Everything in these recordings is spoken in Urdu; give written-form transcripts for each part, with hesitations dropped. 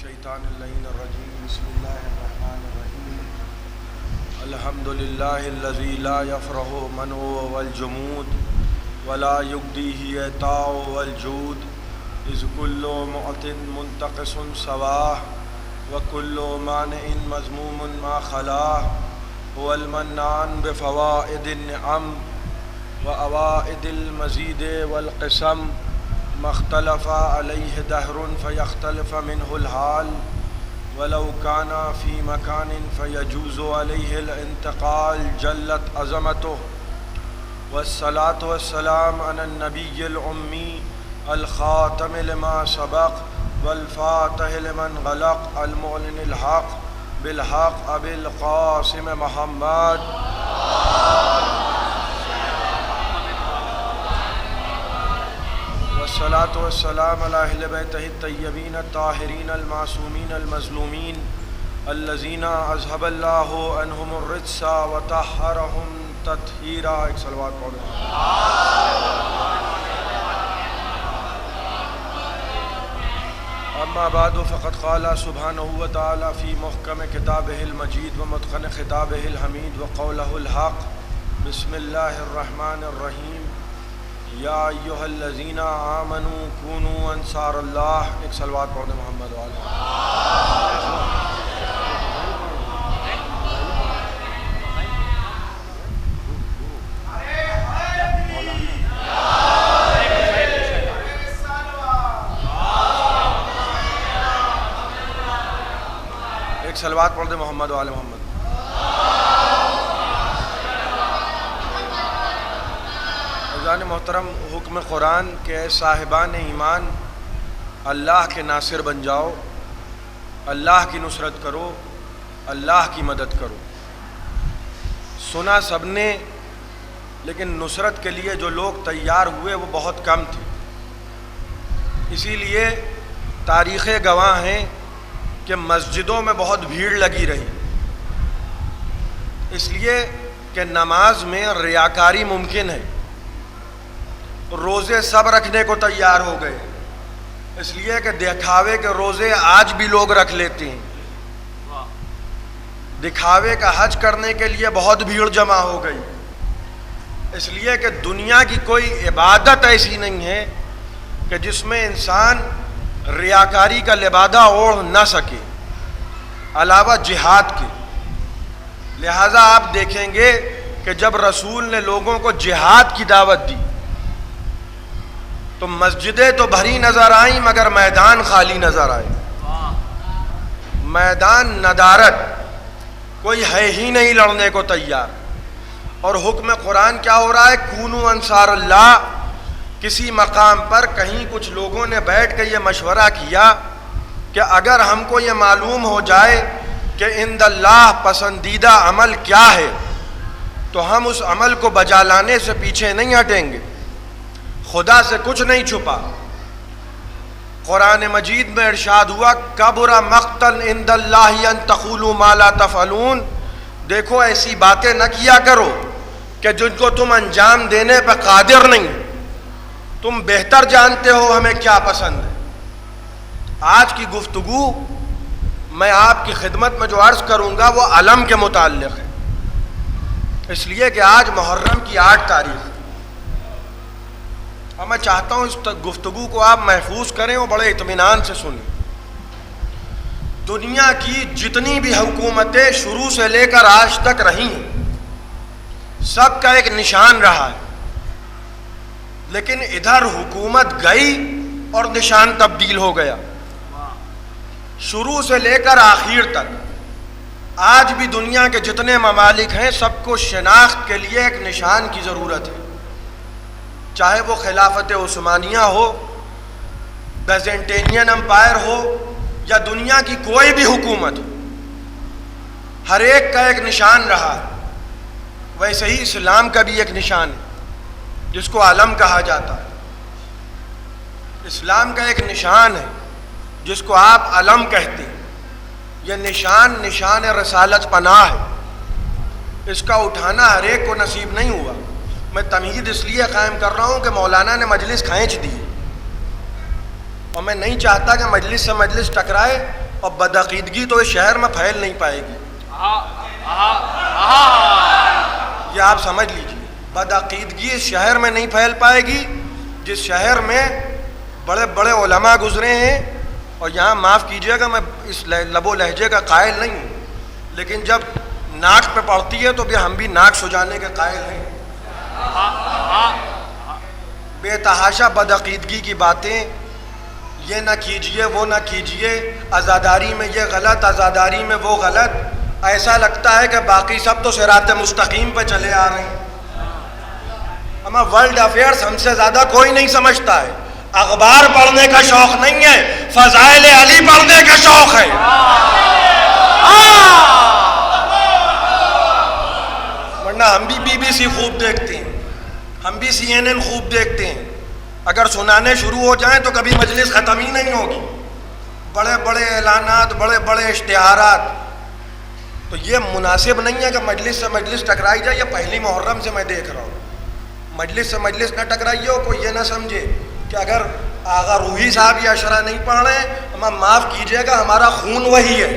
الشیطان اللعین الرجیم بسم اللہ الرحمن الرحیم الحمد للہ الذی لا یفرح منع والجمود ولا یغدیہ عطاء والجود اذ کل معط منتقص سواہ وکل مانع مذموم ما خلاہ هو المنان بفوائد النعم وأوائد المزید والقسم ما اختلف علیہ دہر فیختلف منہ الحال ولو کان فی مکان فیجوز علیہ الانتقال جلت عظمتہ والصلاة والسلام علی النبی الأمی الخاتم لما سبق والفاتح لمن غلق المعلن الحق بالحق ابی القاسم محمد والصلاة والسلام علی اہل بیتہ الطیبین الطاہرین المعصومین المظلومین الذین اذھب اللہ عنہم الرجس وطہرہم تطہیرا. ایک صلوات پڑھیں. اما بعد فقد قال سبحانہ وتعالی فی محکم کتابہ المجید ومتقن خطابہ الحمید وقولہ الحق. بسم اللہ الرحمن الرحیم. یا ایہا الذین آمنوا کونوا انصار اللہ. ایک صلوات پڑھیں محمد وعلی. ایک صلوات پڑھ دیں محمد وعلی محمد. عزیزان محترم، حکم قرآن کے صاحبان ایمان اللہ کے ناصر بن جاؤ، اللہ کی نصرت کرو، اللہ کی مدد کرو. سنا سب نے، لیکن نصرت کے لیے جو لوگ تیار ہوئے وہ بہت کم تھے. اسی لیے تاریخیں گواہ ہیں کہ مسجدوں میں بہت بھیڑ لگی رہی، اس لیے کہ نماز میں ریاکاری ممکن ہے. روزے سب رکھنے کو تیار ہو گئے، اس لیے کہ دکھاوے کے روزے آج بھی لوگ رکھ لیتے ہیں. دکھاوے کا حج کرنے کے لیے بہت بھیڑ جمع ہو گئی، اس لیے کہ دنیا کی کوئی عبادت ایسی نہیں ہے کہ جس میں انسان ریاکاری کا لبادہ اوڑھ نہ سکے علاوہ جہاد کے. لہٰذا آپ دیکھیں گے کہ جب رسول نے لوگوں کو جہاد کی دعوت دی تو مسجدیں تو بھری نظر آئیں مگر میدان خالی نظر آئے. میدان ندارت، کوئی ہے ہی نہیں لڑنے کو تیار. اور حکم قرآن کیا ہو رہا ہے؟ کونوا انصار اللہ. کسی مقام پر کہیں کچھ لوگوں نے بیٹھ کے یہ مشورہ کیا کہ اگر ہم کو یہ معلوم ہو جائے کہ عند اللہ پسندیدہ عمل کیا ہے تو ہم اس عمل کو بجا لانے سے پیچھے نہیں ہٹیں گے. خدا سے کچھ نہیں چھپا. قرآن مجید میں ارشاد ہوا کبر مقتن عند اللہ ان تقولوا ما لا تفعلون. دیکھو ایسی باتیں نہ کیا کرو کہ جن کو تم انجام دینے پہ قادر نہیں. تم بہتر جانتے ہو ہمیں کیا پسند ہے. آج کی گفتگو میں آپ کی خدمت میں جو عرض کروں گا وہ علم کے متعلق ہے، اس لیے کہ آج محرم کی 8 تاریخ اور میں چاہتا ہوں اس گفتگو کو آپ محفوظ کریں اور بڑے اطمینان سے سنیں. دنیا کی جتنی بھی حکومتیں شروع سے لے کر آج تک رہی ہیں سب کا ایک نشان رہا ہے، لیکن ادھر حکومت گئی اور نشان تبدیل ہو گیا. شروع سے لے کر آخر تک آج بھی دنیا کے جتنے ممالک ہیں سب کو شناخت کے لیے ایک نشان کی ضرورت ہے، چاہے وہ خلافت عثمانیہ ہو، بیزنٹینین امپائر ہو یا دنیا کی کوئی بھی حکومت ہو. ہر ایک کا ایک نشان رہا ہے. ویسے ہی اسلام کا بھی ایک نشان ہے جس کو علم کہا جاتا ہے. اسلام کا ایک نشان ہے جس کو آپ علم کہتے ہیں. یہ نشان رسالت پناہ ہے. اس کا اٹھانا ہر ایک کو نصیب نہیں ہوا. میں تمہید اس لیے قائم کر رہا ہوں کہ مولانا نے مجلس کھینچ دی اور میں نہیں چاہتا کہ مجلس سے مجلس ٹکرائے اور بدعقیدگی تو اس شہر میں پھیل نہیں پائے گی. یہ آپ سمجھ لیجیے, بدعقیدگی اس شہر میں نہیں پھیل پائے گی جس شہر میں بڑے بڑے علماء گزرے ہیں. اور یہاں معاف کیجیے گا, میں اس لب و لہجے کا قائل نہیں ہوں, لیکن جب ناک پہ پڑتی ہے تو بھی ہم بھی ناک سجانے کے قائل ہیں. بے تحاشا بدعقیدگی کی باتیں, یہ نہ کیجیے وہ نہ کیجیے, عزاداری میں یہ غلط, عزاداری میں وہ غلط. ایسا لگتا ہے کہ باقی سب تو صراط مستقیم پہ چلے آ رہے ہیں. اما ورلڈ افیئرس ہم سے زیادہ کوئی نہیں سمجھتا ہے. اخبار پڑھنے کا شوق نہیں ہے, فضائل علی پڑھنے کا شوق ہے. ورنہ ہم بھی BBC خوب دیکھتے ہیں, ہم بھی CNN خوب دیکھتے ہیں. اگر سنانے شروع ہو جائیں تو کبھی مجلس ختم ہی نہیں ہوگی. بڑے بڑے اعلانات, بڑے بڑے اشتہارات. تو یہ مناسب نہیں ہے کہ مجلس سے مجلس ٹکرائی جائے. یہ پہلی محرم سے میں دیکھ رہا ہوں, مجلس سے مجلس نہ ٹکرائیے. ہو کوئی یہ نہ سمجھے کہ اگر آغا روحی صاحب یہ اشرا نہیں پڑھ رہے ہیں, ہم معاف کیجئے گا, ہمارا خون وہی ہے,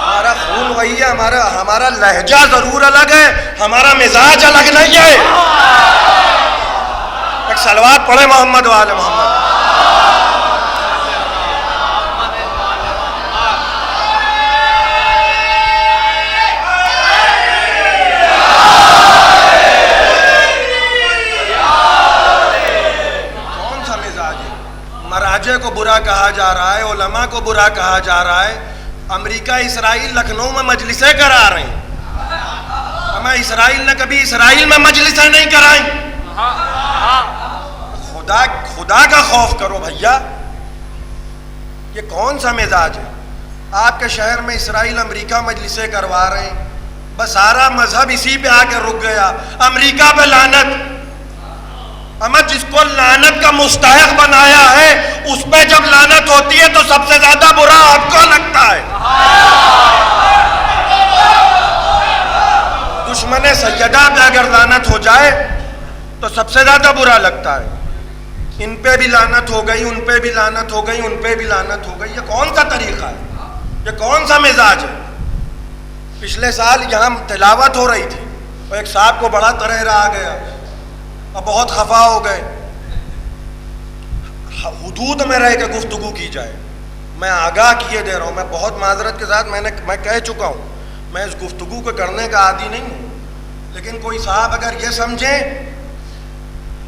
ہمارا خون وہی ہے. ہمارا لہجہ ضرور الگ ہے, ہمارا مزاج الگ نہیں ہے. ایک صلوات پڑھے محمد و آل محمد. مراجع کو برا کہا جا رہا ہے, علماء کو برا کہا جا رہا ہے. امریکہ اسرائیل لکھنؤ میں مجلسیں کرا رہے ہیں. ہمیں اسرائیل نے کبھی اسرائیل میں مجلسیں نہیں کرائیں. خدا کا خوف کرو بھیا. یہ کون سا مزاج ہے؟ آپ کے شہر میں اسرائیل امریکہ مجلسیں کروا رہے ہیں, بس سارا مذہب اسی پہ آ کے رک گیا. امریکہ پہ لعنت. اما جس کو لعنت کا مستحق بنایا ہے, اس پہ جب لعنت ہوتی ہے تو سب سے زیادہ برا آپ کو لگتا ہے. دشمن سیدہ پہ اگر لعنت ہو جائے تو سب سے زیادہ برا لگتا ہے. ان پہ بھی لعنت ہو گئی, ان پہ بھی لعنت ہو گئی, ان پہ بھی لعنت ہو گئی. یہ کون سا طریقہ ہے؟ یہ کون سا مزاج ہے؟ پچھلے سال یہاں تلاوت ہو رہی تھی اور ایک صاحب کو بڑا ترہرا آ گیا اور بہت خفا ہو گئے. حدود میں رہ کے گفتگو کی جائے. میں آگاہ کیے دے رہا ہوں, میں بہت معذرت کے ساتھ میں کہہ چکا ہوں, میں اس گفتگو کو کرنے کا عادی نہیں ہوں. لیکن کوئی صاحب اگر یہ سمجھیں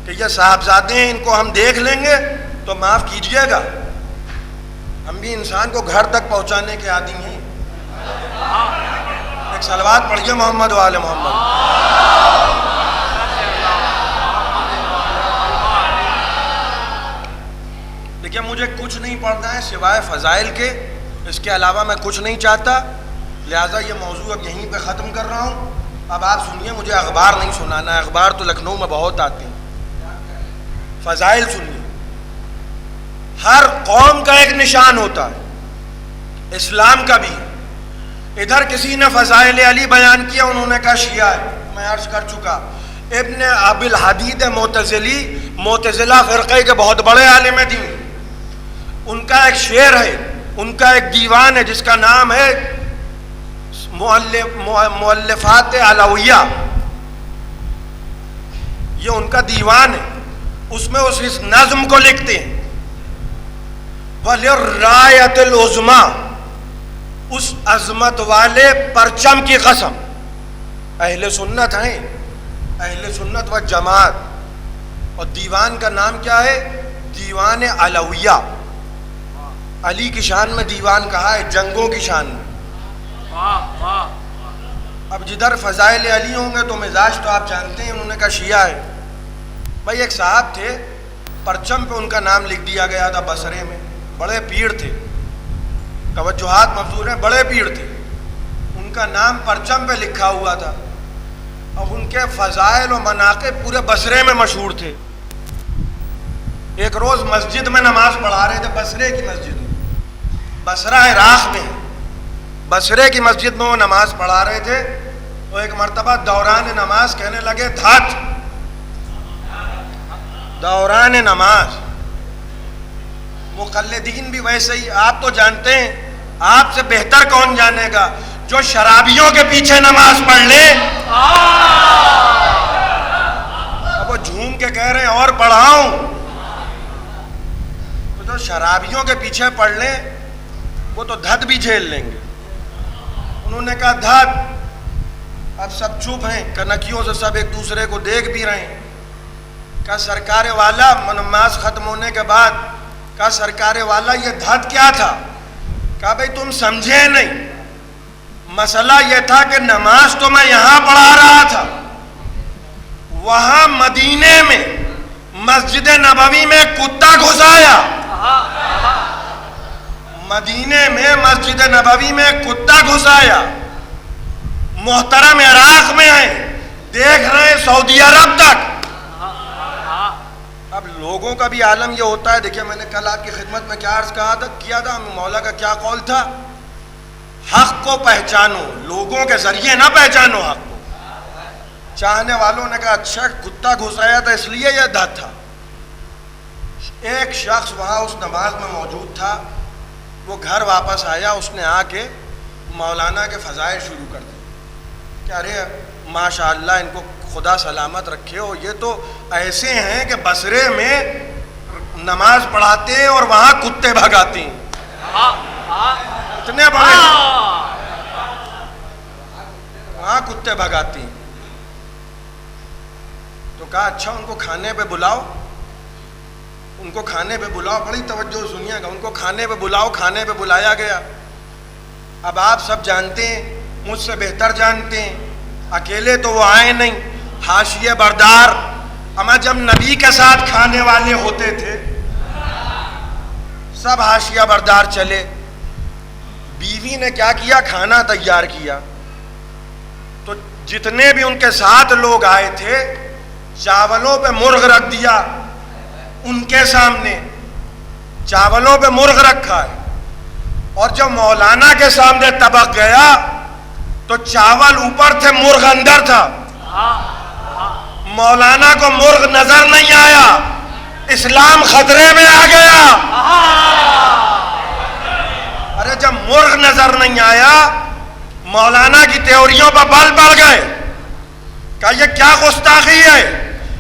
کہ یہ صاحبزادے ہیں, ان کو ہم دیکھ لیں گے, تو معاف کیجئے گا, ہم بھی انسان کو گھر تک پہنچانے کے عادی ہیں. ایک صلوات پڑھیے محمد و آل محمد. دیکھیے, مجھے کچھ نہیں پڑھنا ہے سوائے فضائل کے, اس کے علاوہ میں کچھ نہیں چاہتا. لہٰذا یہ موضوع اب یہیں پہ ختم کر رہا ہوں. اب آپ سنیے, مجھے اخبار نہیں سنانا ہے, اخبار تو لکھنؤ میں بہت آتے ہیں. فضائل سنیے. ہر قوم کا ایک نشان ہوتا ہے, اسلام کا بھی. ادھر کسی نے فضائل علی بیان کیا, انہوں نے کہا شیعہ ہے. میں عرض کر چکا, ابن ابی الحدید معتزلی, معتزلہ فرقے کے بہت بڑے عالم دین, ان کا ایک شعر ہے, ان کا ایک دیوان ہے جس کا نام ہے مؤلفات علویہ. یہ ان کا دیوان ہے. اس میں اس نظم کو لکھتے ہیں, وَلِلرَّایَةِ الْعُظْمَىٰ, اس عظمت والے پرچم کی قسم. اہل سنت ہیں, اہل سنت و جماعت. اور دیوان کا نام کیا ہے؟ دیوان علویہ. علی کی شان میں دیوان کہا ہے, جنگوں کی شان میں. اب جدھر فضائل علی ہوں گے تو مزاج تو آپ جانتے ہیں. انہوں نے کہا شیعہ ہے. بھائی ایک صاحب تھے, پرچم پہ ان کا نام لکھ دیا گیا تھا بصرے میں. بڑے پیر تھے, توجہات مبذور ہیں, بڑے پیر تھے. ان کا نام پرچم پہ لکھا ہوا تھا. اب ان کے فضائل و مناقب پورے بصرے میں مشہور تھے. ایک روز مسجد میں نماز پڑھا رہے تھے, بصرے کی مسجد میں, بصرہ عراق میں, بصرے کی مسجد میں وہ نماز پڑھا رہے تھے. تو ایک مرتبہ دوران نماز کہنے لگے, دھات, دوران نماز مقلدین بھی ویسے ہی. آپ تو جانتے ہیں, آپ سے بہتر کون جانے گا, جو شرابیوں کے پیچھے نماز پڑھ لے. اب وہ جھوم کے کہہ رہے ہیں اور پڑھاؤں, تو جو شرابیوں کے پیچھے پڑھ لیں وہ تو دھد بھی جھیل لیں گے. انہوں نے کہا دھد. اب سب چپ ہیں, کنکیوں سے سب ایک دوسرے کو دیکھ بھی رہے ہیں. کہا سرکار والا, نماز ختم ہونے کے بعد کہا سرکار والا یہ دھد کیا تھا؟ کہا بھئی تم سمجھے نہیں, مسئلہ یہ تھا کہ نماز تو میں یہاں پڑھا رہا تھا, وہاں مدینے میں مسجد نبوی میں کتا گھس آیا. مدینے میں مسجد نبوی میں کتا گھس آیا. محترم عراق میں ہیں, دیکھ رہے ہیں سعودی عرب تک. اب لوگوں کا بھی عالم یہ ہوتا ہے. دیکھیں میں نے کل آپ کی خدمت میں کیا عرض کیا تھا, مولا کا کیا قول تھا, حق کو پہچانو, لوگوں کے ذریعے نہ پہچانو حق کو. چاہنے والوں نے کہا اچھا کتا گھس آیا تھا اس لیے یہ دھد تھا. ایک شخص وہاں اس نماز میں موجود تھا, وہ گھر واپس آیا, اس نے آ کے مولانا کے فضائل شروع کر دی کہ ارے ماشاء اللہ ان کو خدا سلامت رکھے ہو, یہ تو ایسے ہیں کہ بصرے میں نماز پڑھاتے ہیں اور وہاں کتے بھگاتے ہیں. اتنے بڑے وہاں کتے بھگاتے ہیں. تو کہا اچھا ان کو کھانے پہ بلاؤ, ان کو کھانے پہ بلاؤ. بڑی توجہ سنیے گا, ان کو کھانے پہ بلاؤ. کھانے پہ بلایا گیا. اب آپ سب جانتے ہیں, مجھ سے بہتر جانتے ہیں, اکیلے تو وہ آئے نہیں, حاشیے بردار. اما جب نبی کے ساتھ کھانے والے ہوتے تھے سب حاشیہ بردار چلے. بیوی نے کیا کیا, کھانا تیار کیا. تو جتنے بھی ان کے ساتھ لوگ آئے تھے چاولوں پہ مرغ رکھ دیا. ان کے سامنے چاولوں پہ مرغ رکھا ہے, اور جب مولانا کے سامنے طبق گیا تو چاول اوپر تھے, مرغ اندر تھا. مولانا کو مرغ نظر نہیں آیا, اسلام خطرے میں آ گیا. ارے جب مرغ نظر نہیں آیا مولانا کی تیوریوں پر بل پڑ گئے. کہا یہ کیا گستاخی ہے,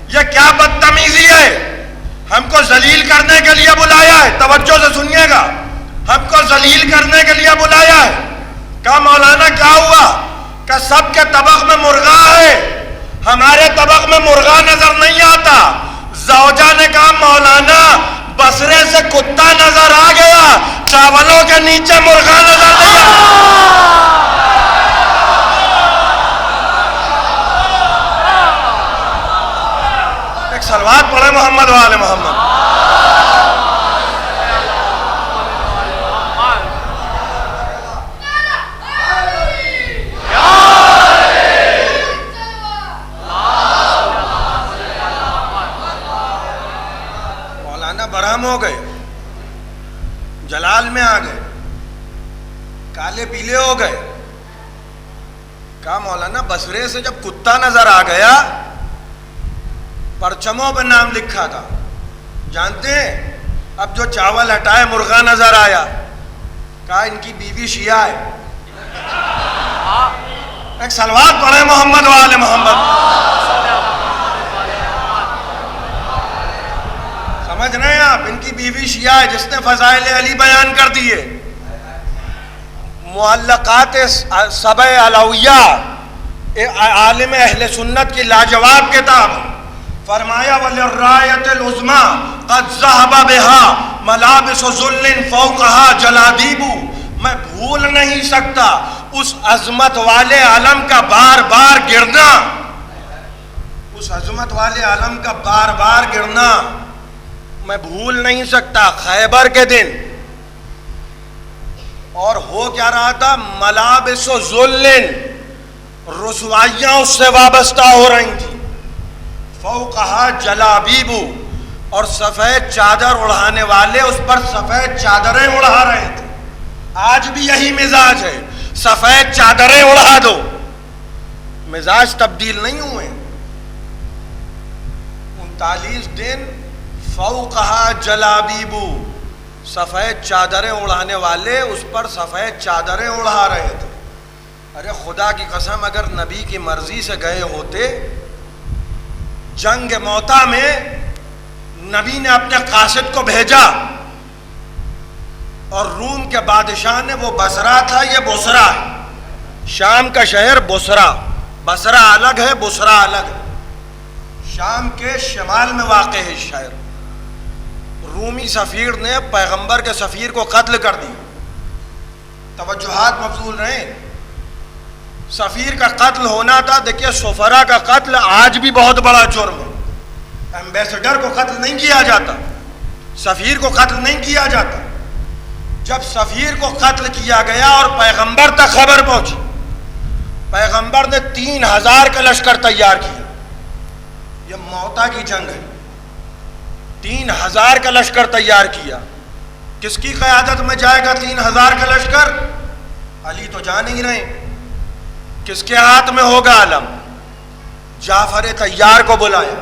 یہ کیا بدتمیزی ہے, ہم کو ذلیل کرنے کے لیے بلایا ہے. توجہ سے سنیے گا, ہم کو ذلیل کرنے کے لیے بلایا ہے. کہا مولانا کیا ہوا؟ کہ سب کے طبق میں مرغا ہے, ہمارے طبق میں مرغا نظر نہیں آتا. زوجہ نے کہا مولانا بصرے سے کتا نظر آ گیا, چاولوں کے نیچے مرغا نظر نہیں آتا. ایک صلوات پڑھے محمد وآل محمد. برہم ہو گئے, جلال میں آ گئے, کالے پیلے ہو گئے. کہا مولانا بصرے سے جب کتا نظر آ گیا, پرچموں پہ نام لکھا تھا, جانتے ہیں, اب جو چاول ہٹائے مرغا نظر آیا. کہا ان کی بیوی شیعہ ہے. ایک صلوات پڑھے محمد وآل محمد. سمجھ رہے ہیں آپ, ان کی بیوی شیعہ ہے جس نے فضائل علی بیان کر دیے. معلقات سبع علویہ عالم اہل سنت کی لاجواب کتاب. فرمایا وَلِلرَّایَةِ الْعُظْمَى قَدْ ذَهَبَ بِهَا مَلَابِسُ ذُلٍّ فَوْقَهَا جَلَادِیبُ. میں بھول نہیں سکتا اس عظمت والے علم کا بار بار گرنا, اس عظمت والے علم کا بار بار گرنا میں بھول نہیں سکتا. خیبر کے دن, اور ہو کیا رہا تھا, ملابس و ذلن, رسوائیاں اس سے وابستہ ہو رہی تھیں. فوقہا جلابیب, اور سفید چادر اڑانے والے اس پر سفید چادریں اڑا رہے تھے. آج بھی یہی مزاج ہے, سفید چادریں اڑا دو. مزاج تبدیل نہیں ہوئے. 39 دن فوقہا جلابیب, سفید چادریں اڑانے والے اس پر سفید چادریں اڑا رہے تھے. ارے خدا کی قسم اگر نبی کی مرضی سے گئے ہوتے جنگ موتا میں, نبی نے اپنے قاصد کو بھیجا اور روم کے بادشاہ نے, وہ بصرہ تھا, یہ بصرہ ہے, شام کا شہر بصرہ, بصرہ الگ ہے بصرہ الگ ہے, شام کے شمال میں واقع ہے شہر. رومی سفیر نے پیغمبر کے سفیر کو قتل کر دیا. توجہات مبذول رہیں, سفیر کا قتل ہونا تھا. دیکھیے سفرا کا قتل آج بھی بہت بڑا جرم ہے. ایمبیسڈر کو قتل نہیں کیا جاتا, سفیر کو قتل نہیں کیا جاتا. جب سفیر کو قتل کیا گیا اور پیغمبر تک خبر پہنچی, پیغمبر نے 3000 کا لشکر تیار کیا. یہ موتا کی جنگ ہے, 3000 کا لشکر تیار کیا. کس کی قیادت میں جائے گا 3000 کا لشکر؟ علی تو جا نہیں رہے. کس کے ہاتھ میں ہوگا علم؟ جعفر طیار کو بلایا,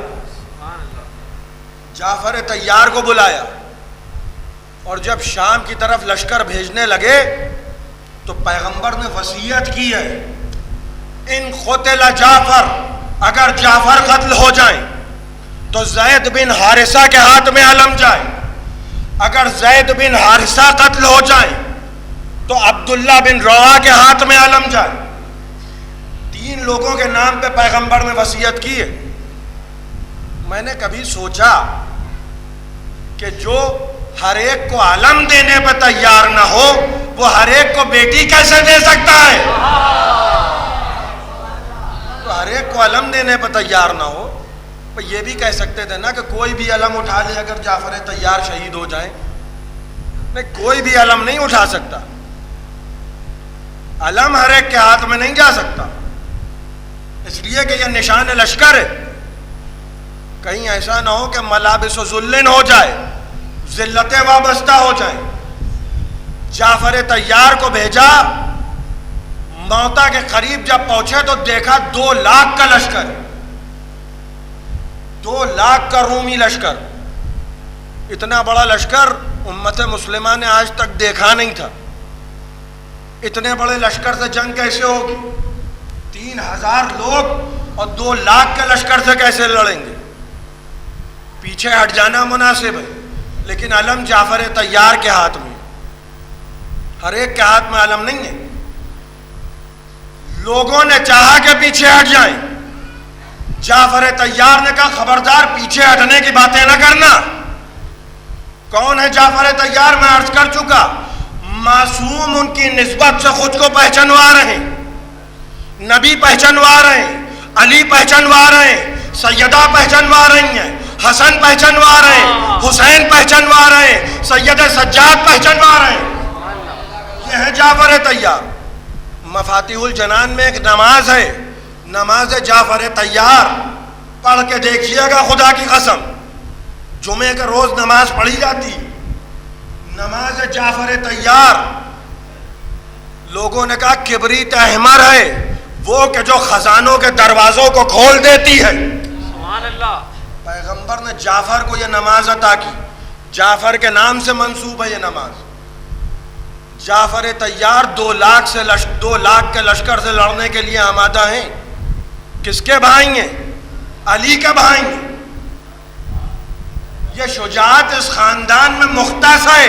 جعفر طیار کو بلایا. اور جب شام کی طرف لشکر بھیجنے لگے تو پیغمبر نے وصیت کی ہے, ان قتل جعفر, اگر جعفر قتل ہو جائیں تو زید بن حارثہ کے ہاتھ میں علم جائے, اگر زید بن حارثہ قتل ہو جائیں تو عبداللہ بن روا کے ہاتھ میں علم جائے. 3 لوگوں کے نام پہ پیغمبر نے وصیت کی ہے. میں نے کبھی سوچا کہ جو ہر ایک کو علم دینے پہ تیار نہ ہو وہ ہر ایک کو بیٹی کیسے دے سکتا ہے؟ تو ہر ایک کو علم دینے پہ تیار نہ ہو. یہ بھی کہہ سکتے تھے نا کہ کوئی بھی علم اٹھا لے اگر جعفر طیار شہید ہو جائیں. نہیں, کوئی بھی علم نہیں اٹھا سکتا, علم ہر ایک کے ہاتھ میں نہیں جا سکتا, اس لیے کہ یہ نشان لشکر ہے. کہیں ایسا نہ ہو کہ ملابس و ذلن ہو جائے, ذلتیں وابستہ ہو جائیں. جعفر طیار کو بھیجا, موتا کے قریب جب پہنچے تو دیکھا 2 لاکھ کا لشکر, 2 لاکھ کا رومی لشکر. اتنا بڑا لشکر امت مسلمہ نے آج تک دیکھا نہیں تھا. اتنے بڑے لشکر سے جنگ کیسے ہوگی؟ 3000 لوگ اور 2 لاکھ کے لشکر سے کیسے لڑیں گے؟ پیچھے ہٹ جانا مناسب ہے, لیکن علم جعفر طیار کے ہاتھ میں, ہر ایک کے ہاتھ میں علم نہیں ہے. لوگوں نے چاہا کہ پیچھے ہٹ جائیں. جعفر طیار نے کہا خبردار پیچھے ہٹنے کی باتیں نہ کرنا. کون ہے جعفر طیار؟ میں عرض کر چکا, معصوم ان کی نسبت سے خود کو پہچانوا رہے ہیں. نبی پہچانوا رہے ہیں, علی پہچانوا رہے ہیں, سیدہ پہچانوا رہی ہیں, حسن پہچانوا رہے ہیں, حسین پہچانوا رہے ہیں, سید سجاد پہچانوا رہے ہیں. یہ ہے جعفر طیار. مفاتیح الجنان میں ایک نماز ہے, نماز جعفر طیار, پڑھ کے دیکھیے گا خدا کی قسم. جمعے کے روز نماز پڑھی جاتی, نماز جعفر طیار. لوگوں نے کہا کبریت احمر ہے, وہ کہ جو خزانوں کے دروازوں کو کھول دیتی ہے. سبحان اللہ. پیغمبر نے جعفر کو یہ نماز عطا کی, جعفر کے نام سے منسوب ہے یہ نماز. جعفر طیار 2 لاکھ کے لشکر سے لڑنے کے لیے آمادہ ہیں. کس کے بھائی ہیں؟ علی کے بھائی ہیں. یہ شجاعت اس خاندان میں مختص ہے,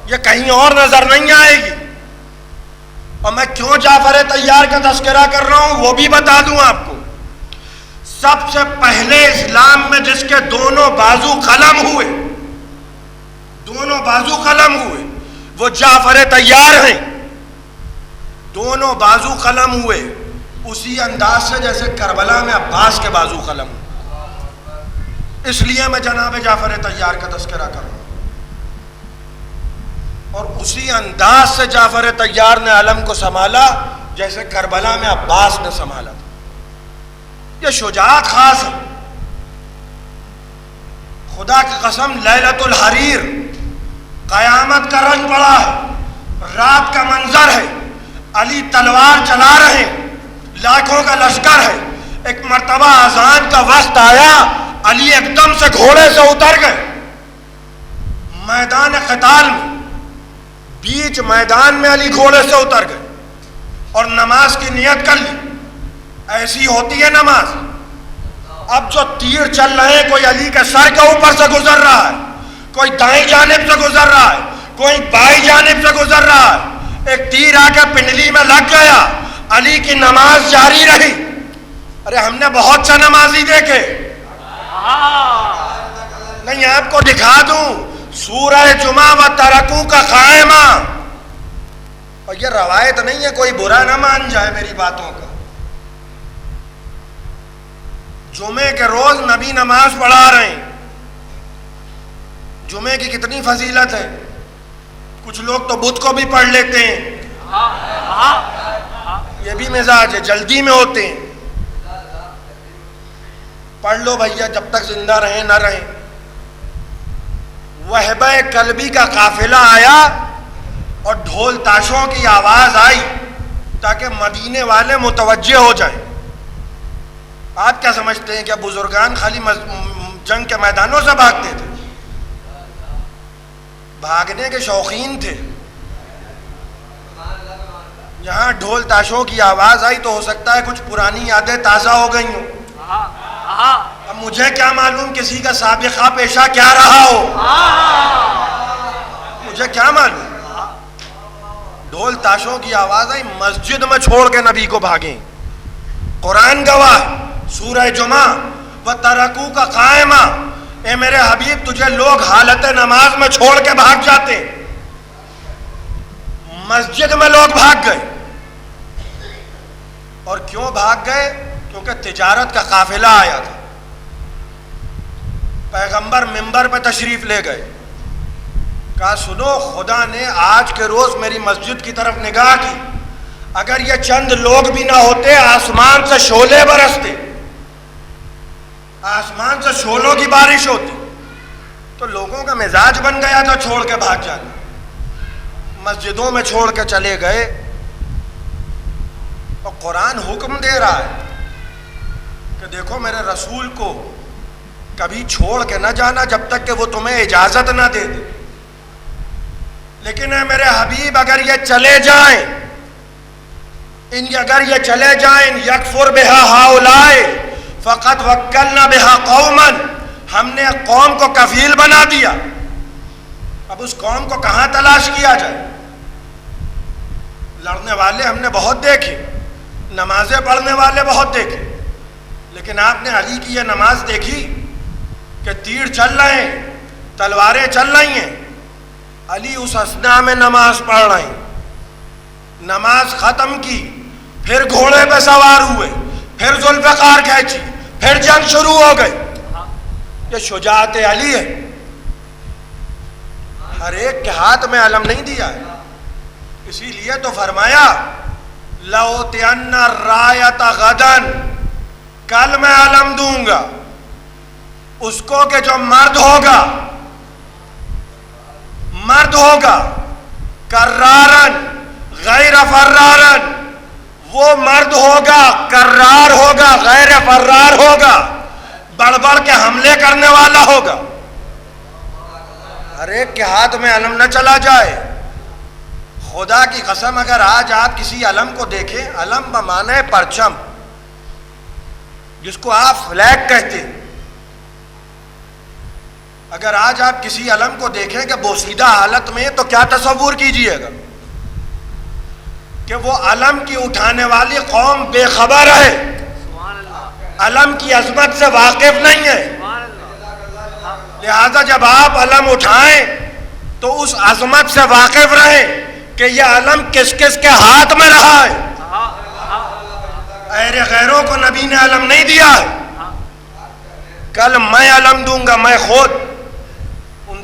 یہ کہیں اور نظر نہیں آئے گی. اور میں کیوں جعفر طیار کا تذکرہ کر رہا ہوں وہ بھی بتا دوں آپ کو. سب سے پہلے اسلام میں جس کے دونوں بازو قلم ہوئے, دونوں بازو قلم ہوئے, وہ جعفر طیار ہیں. دونوں بازو قلم ہوئے اسی انداز سے جیسے کربلا میں عباس کے بازو قلم ہوئے. اس لیے میں جناب جعفر طیار کا تذکرہ کر رہا ہوں. اور اسی انداز سے جعفر طیار نے علم کو سنبھالا جیسے کربلا میں عباس نے سنبھالا تھا. یہ شجاعت خاص ہے. خدا کی قسم لیلۃ الحریر قیامت کا رنگ پڑا ہے, رات کا منظر ہے. علی تلوار چلا رہے ہیں, لاکھوں کا لشکر ہے. ایک مرتبہ اذان کا وقت آیا, علی ایک دم سے گھوڑے سے اتر گئے, میدان قتال میں بیچ میدان میں علی گھوڑے سے اتر گئے اور نماز کی نیت کر لی. ایسی ہوتی ہے نماز. اب جو تیر چل رہے ہیں, کوئی علی کے سر کے اوپر سے گزر رہا ہے, کوئی دائیں جانب سے گزر رہا ہے, کوئی بائیں جانب سے گزر رہا ہے. ایک تیر آ کے پنڈلی میں لگ گیا, علی کی نماز جاری رہی. ارے ہم نے بہت سے نمازی دیکھے. نہیں, آپ کو دکھا دوں سورہ جمعہ و ترکو کا قائمہ. اور یہ روایت نہیں ہے, کوئی برا نہ مان جائے میری باتوں کا. جمعے کے روز نبی نماز پڑھا رہے ہیں. جمعے کی کتنی فضیلت ہے. کچھ لوگ تو بدھ کو بھی پڑھ لیتے ہیں, یہ بھی مزاج ہے, جلدی میں ہوتے ہیں. پڑھ لو بھیا جب تک زندہ رہیں نہ رہیں. وہبہ کلبی کا قافلہ آیا اور ڈھول تاشوں کی آواز آئی تاکہ مدینے والے متوجہ ہو جائیں. آپ کیا سمجھتے ہیں کہ بزرگان خالی جنگ کے میدانوں سے بھاگتے تھے؟ بھاگنے کے شوقین تھے. جہاں ڈھول تاشوں کی آواز آئی تو ہو سکتا ہے کچھ پرانی یادیں تازہ ہو گئی ہوں. اب مجھے کیا معلوم کسی کا سابقہ پیشہ کیا رہا ہو, مجھے کیا معلوم. ڈھول تاشوں کی آواز آئی, مسجد میں چھوڑ کے نبی کو بھاگیں. قرآن گواہ, سورہ جمعہ و ترکو کا قائمہ. اے میرے حبیب, تجھے لوگ حالت نماز میں چھوڑ کے بھاگ جاتے. مسجد میں لوگ بھاگ گئے. اور کیوں بھاگ گئے؟ کیونکہ تجارت کا قافلہ آیا تھا. پیغمبر منبر پہ تشریف لے گئے. کہا سنو, خدا نے آج کے روز میری مسجد کی طرف نگاہ کی. اگر یہ چند لوگ بھی نہ ہوتے, آسمان سے شعلے برستے, آسمان سے شعلوں کی بارش ہوتی. تو لوگوں کا مزاج بن گیا تھا چھوڑ کے بھاگ جانا. مسجدوں میں چھوڑ کے چلے گئے. اور قرآن حکم دے رہا ہے کہ دیکھو میرے رسول کو کبھی چھوڑ کے نہ جانا جب تک کہ وہ تمہیں اجازت نہ دے دے. لیکن اے میرے حبیب, اگر یہ چلے جائیں, اگر یہ چلے جائیں, یکفر بہا ہؤلاء فقط وکلنا بہا قوما, ہم نے قوم کو کفیل بنا دیا. اب اس قوم کو کہاں تلاش کیا جائے؟ لڑنے والے ہم نے بہت دیکھے, نمازیں پڑھنے والے بہت دیکھے, لیکن آپ نے علی کی یہ نماز دیکھی کہ تیر چل رہے ہیں, تلواریں چل رہی ہیں, علی اس اثنا میں نماز پڑھ رہے ہیں. نماز ختم کی, پھر گھوڑے پہ سوار ہوئے, پھر ذوالفقار کھینچی, پھر جنگ شروع ہو گئی. یہ شجاعت علی ہے. ہر ایک کے ہاتھ میں علم نہیں دیا ہے. اسی لیے تو فرمایا لَأُوتِيَنَّ الرَّایَةَ غَدًا, کل میں علم دوں گا اس کو کہ جو مرد ہوگا کرارن غیر فرارن, وہ مرد ہوگا کرار ہوگا غیر فرار ہوگا, بڑھ بڑھ کے حملے کرنے والا ہوگا. ہر ایک کے ہاتھ میں علم نہ چلا جائے. خدا کی قسم, اگر آج آپ کسی علم کو دیکھیں, علم بمعنی پرچم, جس کو آپ فلیگ کہتے, اگر آج آپ کسی علم کو دیکھیں کہ بوسیدہ حالت میں, تو کیا تصور کیجئے گا کہ وہ علم کی اٹھانے والی قوم بے خبر ہے, علم کی عظمت سے واقف نہیں ہے. لہذا جب آپ علم اٹھائیں تو اس عظمت سے واقف رہیں کہ یہ علم کس کس کے ہاتھ میں رہا ہے. غیروں کو نبی نے علم نہیں دیا ہے. کل میں علم دوں گا. میں خود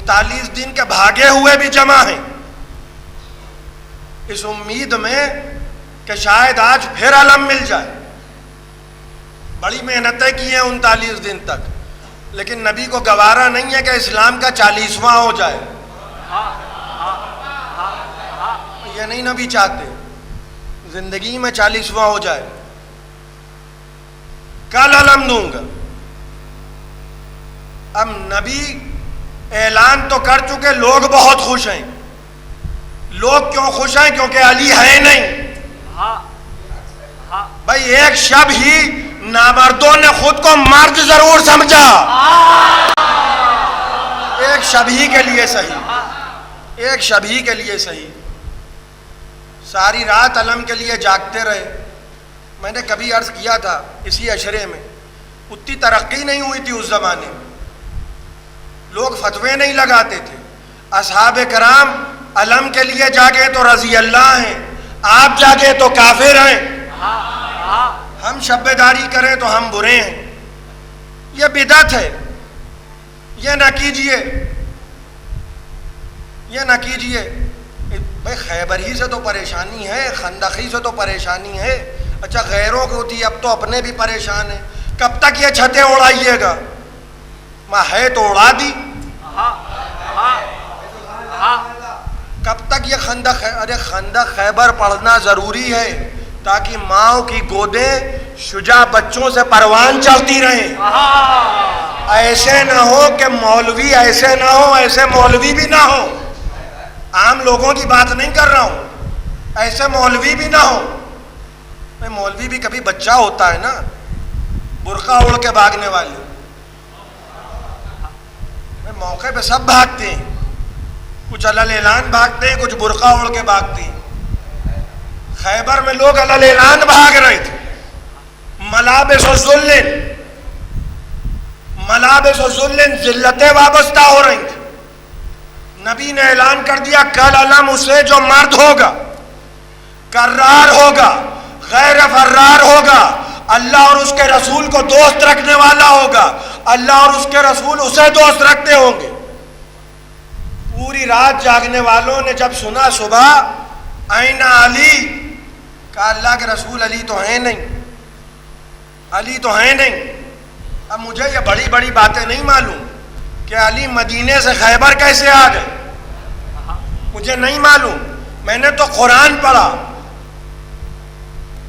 39 دن کے بھاگے ہوئے بھی جمع ہیں, اس امید میں کہ شاید آج پھر علم مل جائے. بڑی محنتیں کی ہیں 39 دن تک, لیکن نبی کو گوارا نہیں ہے کہ اسلام کا 40واں ہو جائے. یہ نہیں نبی چاہتے, زندگی میں 40واں ہو جائے. کل علم دوں گا. اب نبی اعلان تو کر چکے، لوگ بہت خوش ہیں. لوگ کیوں خوش ہیں؟ کیونکہ علی ہے نہیں. بھائی ایک شب ہی نامردوں نے خود کو مرد ضرور سمجھا. ایک شب ہی کے لیے صحیح، ایک شب ہی کے لیے صحیح. ساری رات علم کے لیے جاگتے رہے. میں نے کبھی عرض کیا تھا اسی عشرے میں، اتنی ترقی نہیں ہوئی تھی اس زمانے میں، لوگ فتوے نہیں لگاتے تھے. اصحاب کرام علم کے لیے جاگے تو رضی اللہ ہیں، آپ جاگے تو کافر ہیں. ہم شب بیداری کریں تو ہم برے ہیں. یہ بدعت ہے. یہ نہ کیجئے، یہ نہ کیجئے. بھائی خیبر ہی سے تو پریشانی ہے، خندقی سے تو پریشانی ہے. اچھا غیروں کی ہوتی، اب تو اپنے بھی پریشان ہیں. کب تک یہ چھتیں اڑائیے گا؟ ماں ہے تو اڑا دی. کب تک یہ خندق ہے؟ ارے خندق خیبر پڑھنا ضروری ہے تاکہ ماؤں کی گودیں شجاع بچوں سے پروان چلتی رہیں. ایسے نہ ہو کہ مولوی ایسے نہ ہو، ایسے مولوی بھی نہ ہو. عام لوگوں کی بات نہیں کر رہا ہوں، ایسے مولوی بھی نہ ہو. مولوی بھی کبھی بچہ ہوتا ہے نا، برقع اڑ کے بھاگنے والے. موقع پہ سب بھاگتے ہیں، کچھ علل اعلان بھاگتے ہیں، کچھ برقع اڑ کے بھاگتے ہیں. خیبر میں لوگ علل اعلان بھاگ رہے تھے. ملابس و ذلن، ملابس و ذلن، ذلتیں وابستہ ہو رہی تھیں. نبی نے اعلان کر دیا کل علم اسے جو مرد ہوگا، کرار ہوگا، غیر فرار ہوگا، اللہ اور اس کے رسول کو دوست رکھنے والا ہوگا، اللہ اور اس کے رسول اسے دوست رکھتے ہوں گے. پوری رات جاگنے والوں نے جب سنا صبح آئین علی، کہا اللہ کے رسول علی تو ہیں نہیں، علی تو ہیں نہیں. اب مجھے یہ بڑی بڑی باتیں نہیں معلوم کہ علی مدینے سے خیبر کیسے آ گئے، مجھے نہیں معلوم. میں نے تو قرآن پڑھا.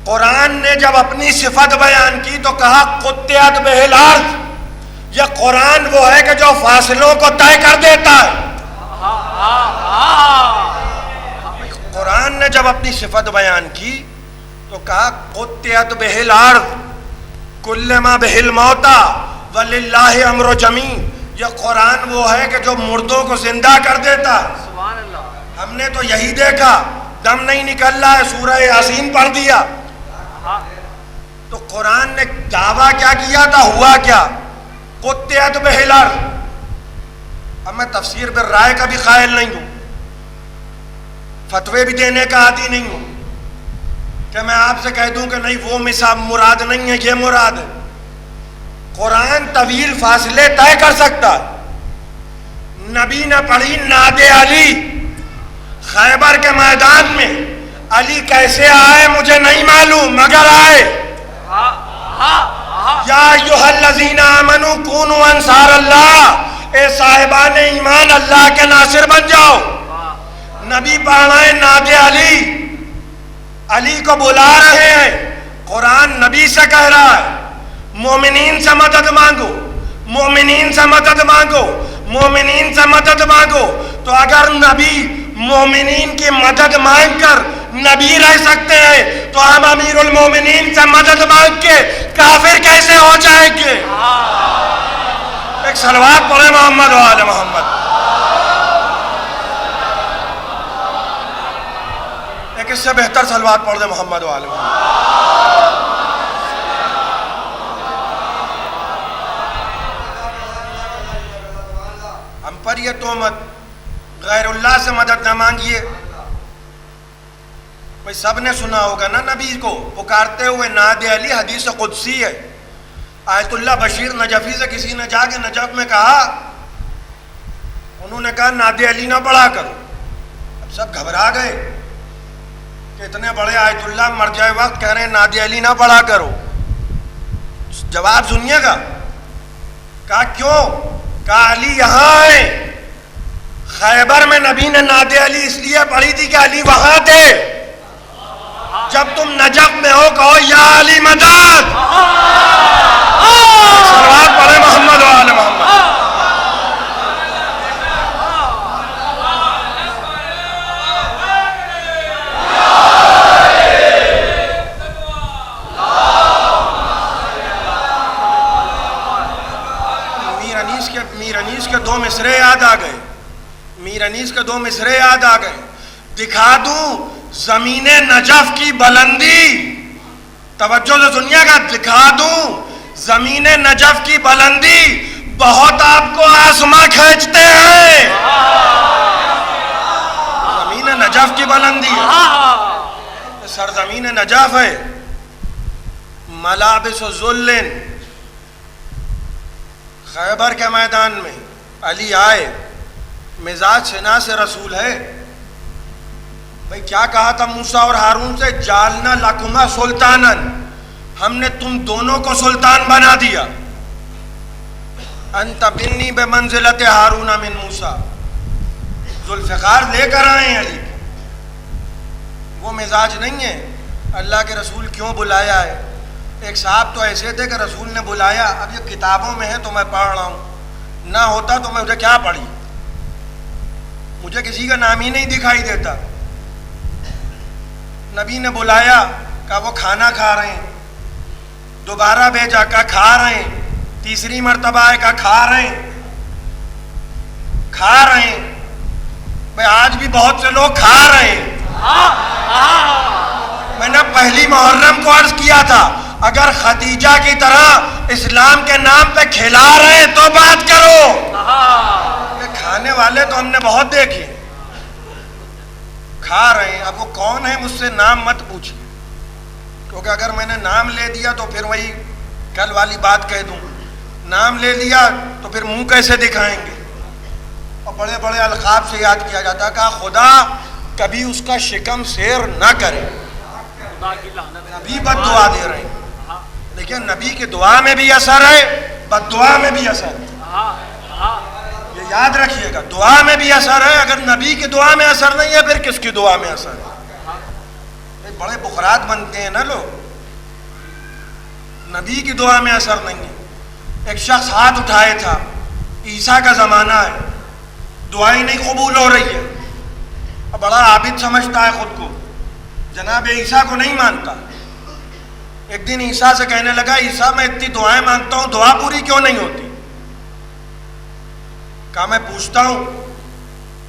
قرآن نے جب اپنی صفت بیان کی تو کہا قطعت بہ الارض. یہ قرآن وہ ہے کہ جو فاصلوں کو طے کر دیتا ہے. قرآن نے جب اپنی صفت بیان کی تو کہا قطعت بہ الارض کل ما بہ الموت وللہ امر جمیع. یہ قرآن وہ ہے کہ جو مردوں کو زندہ کر دیتا ہے. سبحان اللہ. ہم نے تو یہی دیکھا، دم نہیں نکل رہا ہے، سورہ یاسین پڑھ دیا. تو قرآن نے دعویٰ کیا کیا تھا، ہوا کیا؟ قطعت بہ الارض. اب میں تفسیر بالرائے کا بھی قائل نہیں ہوں، فتوے بھی دینے کا عادی نہیں ہوں کہ میں آپ سے کہہ دوں کہ نہیں وہ مثال مراد نہیں ہے، یہ مراد ہے. قرآن طویل فاصلے طے کر سکتا ہے. نبی نے پڑھی ناد علی. خیبر کے میدان میں علی کیسے آئے مجھے نہیں معلوم، مگر آئے. یا ایھا الذین آمنوا کونوا انصار اللہ، اے صاحبان ایمان اللہ کے ناصر بن جاؤ. نبی پڑھ رہے ناد علی، علی کو بلا رہے ہیں. قرآن نبی سے کہہ رہا ہے مومنین سے مدد مانگو، مومنین سے مدد مانگو، مومنین سے مدد مانگو. تو اگر نبی مومنین کی مدد مانگ کر نبی رہ سکتے ہیں تو ہم امیر المومنین سے مدد مانگ کے کافر کیسے ہو جائیں گے؟ ایک صلوات پڑھے محمد و آل محمد. ایک اس سے بہتر صلوات پڑھ دے محمد و آل محمد. ہم پر یہ تہمت غیر اللہ سے مدد نہ مانگیے. بھئی سب نے سنا ہوگا نا نبی کو پکارتے ہوئے ناد علی، حدیث قدسی ہے. آیت اللہ بشیر نجفی سے کسی نے جا کے نجف میں کہا، انہوں نے کہا ناد علی نہ پڑھا کرو. اب سب گھبرا گئے کہ اتنے بڑے آیت اللہ مر جائے وقت کہہ رہے ہیں ناد علی نہ پڑھا کرو. جواب سنیے گا. کہا کیوں؟ کہا علی یہاں آئے. خیبر میں نبی نے ناد علی اس لیے پڑھی تھی کہ علی وہاں تھے. جب تم نجف میں ہو کہو یا علی مدد. صلوات پڑھے محمد و آل محمد. میر انیس کے دو مصرے یاد آ گئے، میر انیس کے دو مصرے یاد آ گئے. دکھا دوں زمین نجف کی بلندی، توجہ سے سنیے گا، دکھا دوں زمین نجف کی بلندی، بہت آپ کو آسماں کھینچتے ہیں. زمین نجف کی بلندی ہے، سرزمین نجف ہے. ملابس و ذلن، خیبر کے میدان میں علی آئے، مزاج شناس رسول ہے. بھئی کیا کہا تھا موسیٰ اور ہارون سے؟ جالنا لکما سلطانن، ہم نے تم دونوں کو سلطان بنا دیا. انت منی بمنزلت ہارون من موسیٰ، ذوالفقار لے کر آئے ہیں علی. وہ مزاج نہیں ہے. اللہ کے رسول کیوں بلایا ہے؟ ایک صاحب تو ایسے تھے کہ رسول نے بلایا، اب یہ کتابوں میں ہے تو میں پڑھ رہا ہوں، نہ ہوتا تو میں مجھے کیا پڑھی، مجھے کسی کا نام ہی نہیں دکھائی دیتا. نبی نے بلایا، کہا وہ کھانا کھا رہے ہیں. دوبارہ بھیجا، کہا کھا رہے ہیں. تیسری مرتبہ آئے، کہا کھا رہے ہیں، کھا رہے ہیں. بھائی آج بھی بہت سے لوگ کھا رہے ہیں. میں نے پہلی محرم کو عرض کیا تھا، اگر خدیجہ کی طرح اسلام کے نام پہ کھلا رہے ہیں تو بات کرو. یہ کھانے والے تو ہم نے بہت دیکھے، کھا رہے ہیں. اب وہ کون ہے مجھ سے نام مت پوچھیے، کیونکہ اگر میں نے نام لے دیا تو پھر وہی کل والی بات کہہ دوں. نام لے لیا تو پھر منہ کیسے دکھائیں گے؟ اور بڑے بڑے القاب سے یاد کیا جاتا ہے. کہا خدا کبھی اس کا شکم سیر نہ کرے. نبی بد دعا دے رہے ہیں، لیکن نبی کی دعا میں بھی اثر ہے، بد دعا میں بھی اثر ہے. یہ یاد رکھیے گا، دعا میں بھی اثر ہے. اگر نبی کی دعا میں اثر نہیں ہے پھر کس کی دعا میں اثر ہے؟ بڑے بخرات بنتے ہیں نا لوگ، نبی کی دعا میں اثر نہیں ہے. ایک شخص ہاتھ اٹھائے تھا، عیسیٰ کا زمانہ ہے، دعائیں نہیں قبول ہو رہی ہے. اب بڑا عابد سمجھتا ہے خود کو، جناب عیسیٰ کو نہیں مانتا. ایک دن عیسیٰ سے کہنے لگا، عیسیٰ میں اتنی دعائیں مانگتا ہوں، دعا پوری کیوں نہیں ہوتی؟ کہا میں پوچھتا ہوں.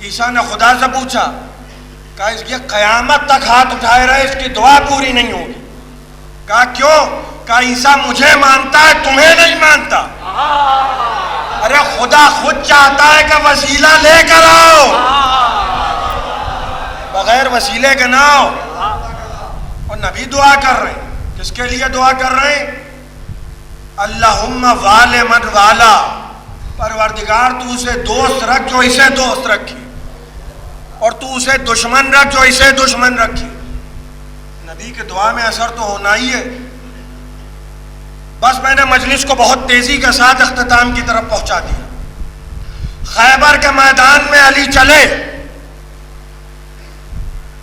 عیسیٰ نے خدا سے پوچھا، کہا اس کی قیامت تک ہاتھ اٹھائے رہے، اس کی دعا پوری نہیں ہوگی. کہا کیوں؟ کہا عیسیٰ مجھے مانتا ہے، تمہیں نہیں مانتا. ارے خدا خود چاہتا ہے کہ وسیلہ لے کر آؤ، بغیر وسیلے کے نہ آؤ. اور نبی دعا کر رہے ہیں، کس کے لیے دعا کر رہے ہیں؟ اللہم وال من والا، پروردگار تو اسے دوست رکھ جو اسے دوست رکھے، اور تو اسے دشمن رکھ جو اسے دشمن رکھے. نبی کے دعا میں اثر تو ہونا ہی ہے. بس میں نے مجلس کو بہت تیزی کے ساتھ اختتام کی طرف پہنچا دیا. خیبر کے میدان میں علی چلے،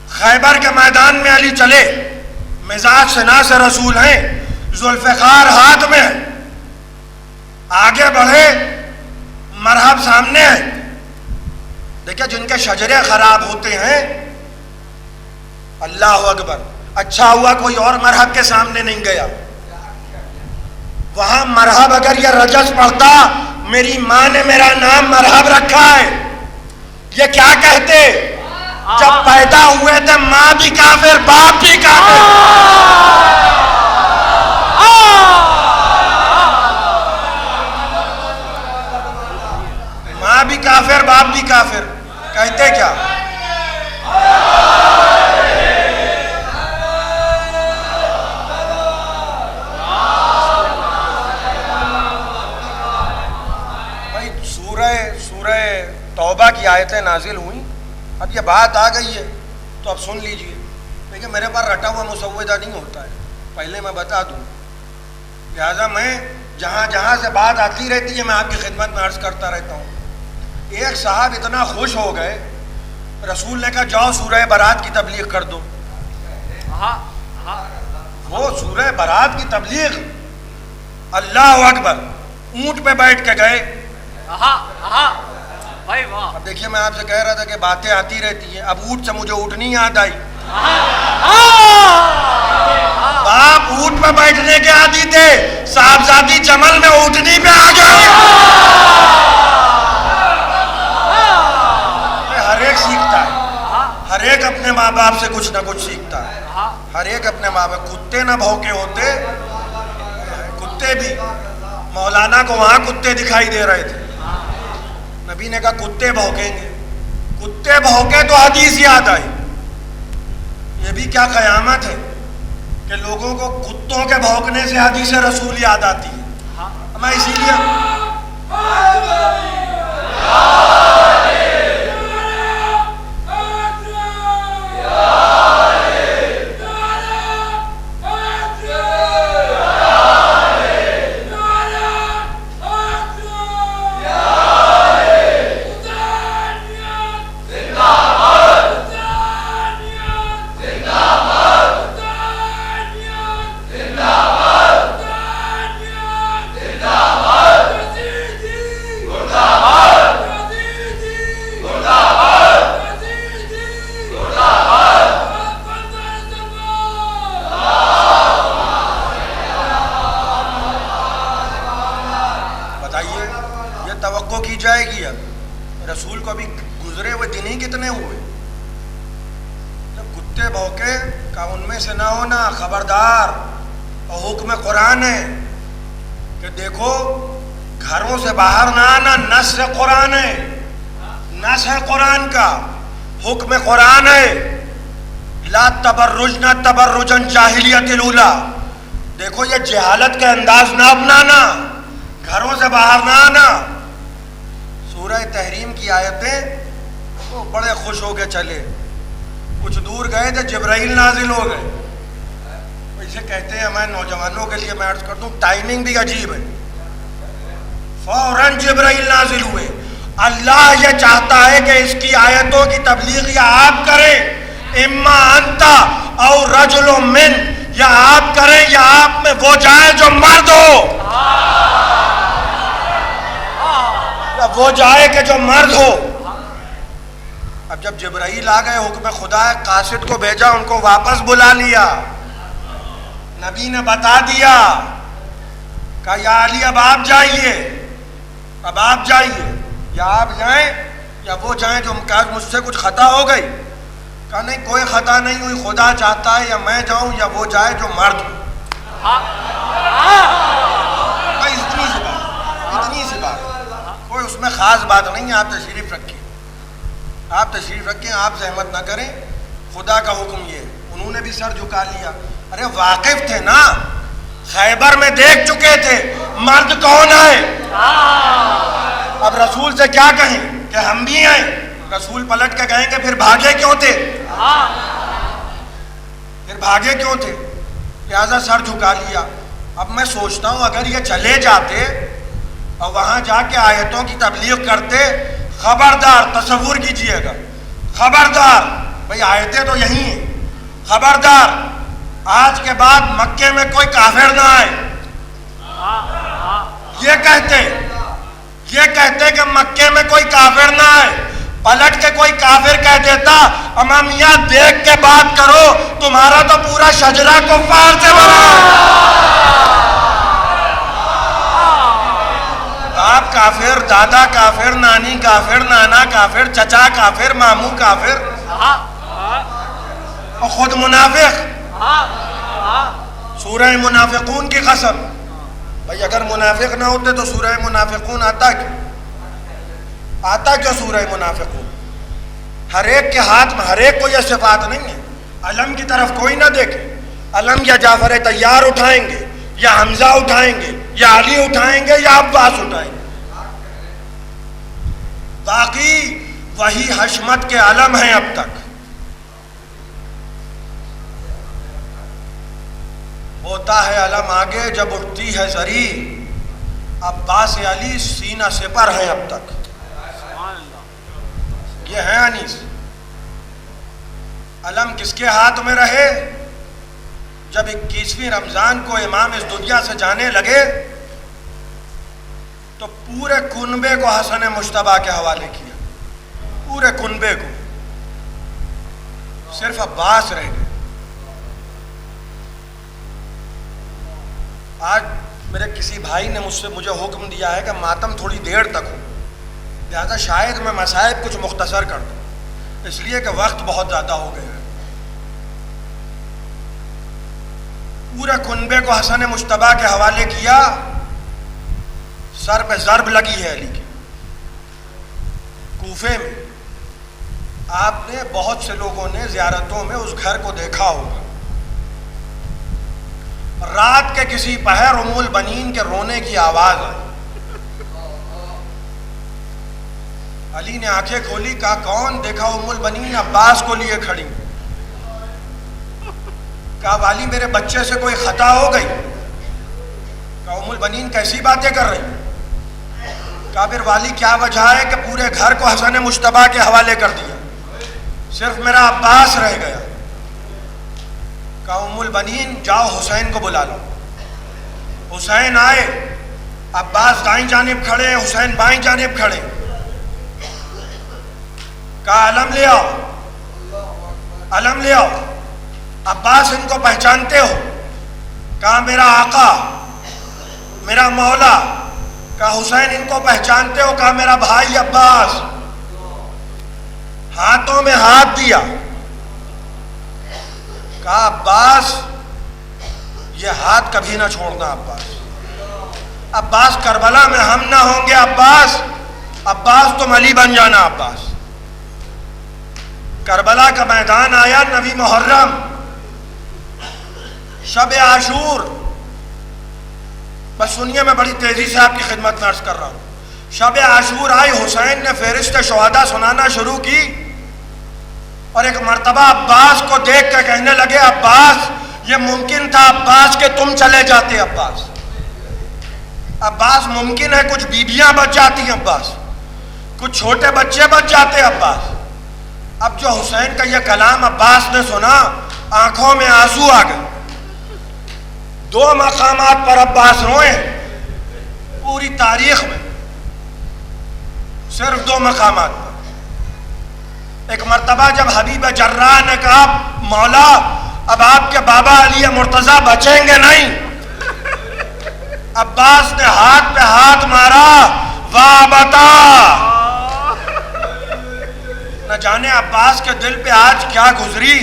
خیبر کے میدان میں علی چلے، مزاج شناس رسول ہیں، ذوالفقار ہاتھ میں ہے، آگے بڑھے، مرحب سامنے ہے. دیکھیں جن کے شجرے خراب ہوتے ہیں، اللہ اکبر، اچھا ہوا کوئی اور مرحب کے سامنے نہیں گیا. وہاں مرحب اگر یہ رجس پڑھتا، میری ماں نے میرا نام مرحب رکھا ہے، یہ کیا کہتے؟ جب پیدا ہوئے تھے ماں بھی کافر باپ بھی کافر. ماں بھی کافر باپ بھی کافر، کہتے کیا؟ بھائی سورہ توبہ کی آیتیں نازل ہوئیں. اب یہ بات آ گئی ہے تو اب سن لیجئے. دیکھیں میرے پاس رٹا ہوا مسودہ نہیں ہوتا ہے، پہلے میں بتا دوں، لہٰذا میں جہاں جہاں سے بات آتی رہتی ہے میں آپ کی خدمت میں عرض کرتا رہتا ہوں. ایک صاحب اتنا خوش ہو گئے، رسول نے کہا جاؤ سورہ برات کی تبلیغ کر دو. وہ سورہ برات کی تبلیغ، اللہ اکبر، اونٹ پہ بیٹھ کے گئے. اب دیکھیے میں آپ سے کہہ رہا تھا کہ باتیں آتی رہتی ہیں، اب اونٹ سے مجھے اونٹنی یاد آئی. باپ اونٹ پہ بیٹھنے کے عادی تھے، صاحبزادی جمل میں اونٹنی پہ آ گئے. ماں باپ سے کچھ نہ کچھ سیکھتا ہے، ہر ایک اپنے ماں باپ. کتے نہ بھونکے ہوتے، کتے بھی، مولانا کو وہاں کتے دکھائی دے رہے تھے، نبی نے کہا کتے بھونکیں گے، کتے بھونکے تو حدیث یاد آئی. یہ بھی کیا قیامت ہے کہ لوگوں کو کتوں کے بھونکنے سے حدیث رسول یاد آتی ہے. میں اسی لیے توقع کی جائے گی. اب رسول کو ابھی گزرے ہوئے دن ہی کتنے ہوئے. جب کتے بھونکے کا ان میں سے نہ ہونا، خبردار. اور حکم قرآن ہے کہ دیکھو گھروں سے باہر نہ آنا، نص قرآن ہے، نص ہے قرآن کا، حکم قرآن ہے. لا تبرجنا تبرجا جاہلیت الاولی. دیکھو یہ جہالت کا انداز نہ اپنانا، گھروں سے باہر نہ آنا. سورہ تحریم کی آیتیں وہ بڑے خوش ہو کے چلے. کچھ دور گئے تھے، جبرائیل نازل ہو گئے. اسے کہتے ہیں، میں نوجوانوں کے لیے میں عرض کرتا ہوں، ٹائمنگ بھی عجیب ہے. فوراً جبرائیل نازل ہوئے. اللہ یہ چاہتا ہے کہ اس کی آیتوں کی تبلیغ یا آپ کریں، اما انتا او رجل من، یا آپ کریں یا آپ میں وہ جائے جو مرد ہو، وہ جائے کہ جو مرد ہو. اب جب جبرائیل آ گئے، حکم خدا ہے، قاصد کو بھیجا، ان کو واپس بلا لیا. نبی نے بتا دیا، کہا یا علی اب آپ جائیے، اب آپ جائیے، یا آپ جائیں یا وہ جائیں جو مجھ سے کچھ خطا ہو گئی. کہا نہیں کوئی خطا نہیں ہوئی، خدا چاہتا ہے یا میں جاؤں یا وہ جائے جو مرد ہو. اتنی سی بات، کوئی اس میں خاص بات نہیں ہے. آپ تشریف رکھیں، آپ تشریف رکھیں، آپ زحمت نہ کریں. خدا کا حکم یہ. انہوں نے بھی سر جھکا لیا. ارے واقف تھے نا، خیبر میں دیکھ چکے تھے مرد کون ہے. اب رسول سے کیا کہیں کہ ہم بھی ہیں. رسول پلٹ کے کہیں کہ پھر بھاگے کیوں تھے، پھر بھاگے کیوں تھے. لہذا سر جھکا لیا. اب میں سوچتا ہوں اگر یہ چلے جاتے اور وہاں جا کے آیتوں کی تبلیغ کرتے، خبردار، تصور کیجئے گا، خبردار، بھئی آیتیں تو یہی ہیں، خبردار آج کے بعد مکے میں کوئی کافر نہ آئے. یہ کہتے کہ مکے میں کوئی کافر نہ آئے. پلٹ کے کوئی کافر کہہ دیتا، امامیہ دیکھ کے بات کرو، تمہارا تو پورا شجرہ کفار سے بنا ہے. باپ کافر، دادا کافر، نانی کافر، نانا کافر، چچا کافر، ماموں کافر، اور خود منافق. سورہ منافقون کی قسم، بھئی اگر منافق نہ ہوتے تو سورہ منافقون آتا کیوں سورہ منافقون. ہر ایک کے ہاتھ میں، ہر ایک کو یہ صفات نہیں ہے. علم کی طرف کوئی نہ دیکھے. علم یا جعفر طیار اٹھائیں گے، یا حمزہ اٹھائیں گے، یا علی اٹھائیں گے، یا عباس اٹھائیں گے. باقی وہی حشمت کے علم ہیں اب تک. ہوتا ہے علم آگے جب اٹھتی ہے زری، عباس علی سینہ سپر ہیں اب تک. یہ ہے انیس. علم کس کے ہاتھ میں رہے؟ جب 21ویں رمضان کو امام اس دنیا سے جانے لگے تو پورے کنبے کو حسن مجتبیٰ کے حوالے کیا، پورے کنبے کو. صرف عباس رہ گئے. آج میرے کسی بھائی نے مجھے حکم دیا ہے کہ ماتم تھوڑی دیر تک ہو، لہذا شاید میں مسائب کچھ مختصر کر دوں، اس لیے کہ وقت بہت زیادہ ہو گیا ہے. پورے کنبے کو حسن مجتبیٰ کے حوالے کیا. سر پہ ضرب لگی ہے علی کی. کوفے میں آپ نے بہت سے لوگوں نے زیارتوں میں اس گھر کو دیکھا ہوگا. رات کے کسی پہر ام البنین کے رونے کی آواز آئی. علی نے آنکھیں کھولی, کہا کون؟ دیکھا ام البنین عباس کو لیے کھڑی. کہا والی میرے بچے سے کوئی خطا ہو گئی؟ کہا ام البنین کیسی باتیں کر رہی؟ کہا پھر والی کیا وجہ ہے کہ پورے گھر کو حسن مجتبیٰ کے حوالے کر دیا, صرف میرا عباس رہ گیا؟ کہا ام البنین جاؤ حسین کو بلا لو. حسین آئے, عباس دائیں جانب کھڑے, حسین بائیں جانب کھڑے. کہا علم لے آؤ, علم لے آؤ. عباس ان کو پہچانتے ہو؟ کہا میرا آقا, میرا مولا. کہا حسین ان کو پہچانتے ہو؟ کہا میرا بھائی عباس. ہاتھوں میں ہاتھ دیا. کہا عباس یہ ہاتھ کبھی نہ چھوڑنا. عباس, عباس کربلا میں ہم نہ ہوں گے. عباس, عباس تم علی بن جانا. عباس کربلا کا میدان آیا. نبی محرم, شب عاشور. بس سنیے, میں بڑی تیزی سے آپ کی خدمت میں عرض کر رہا ہوں. شب عاشور آئی, حسین نے فہرست شہداء سنانا شروع کی, اور ایک مرتبہ عباس کو دیکھ کے کہنے لگے عباس یہ ممکن تھا عباس کہ تم چلے جاتے. عباس, عباس ممکن ہے کچھ بیویاں بچ جاتی ہیں. عباس کچھ چھوٹے بچے بچ جاتے. عباس. اب جو حسین کا یہ کلام عباس نے سنا, آنکھوں میں آنسو آ گئے. 2 مقامات پر عباس روئے پوری تاریخ میں, صرف 2 مقامات پر. ایک مرتبہ جب حبیب جراح نے کہا مولا اب آپ کے بابا علی مرتضیٰ بچیں گے نہیں, عباس نے ہاتھ پہ ہاتھ مارا, واہ بتا. نہ جانے عباس کے دل پہ آج کیا گزری.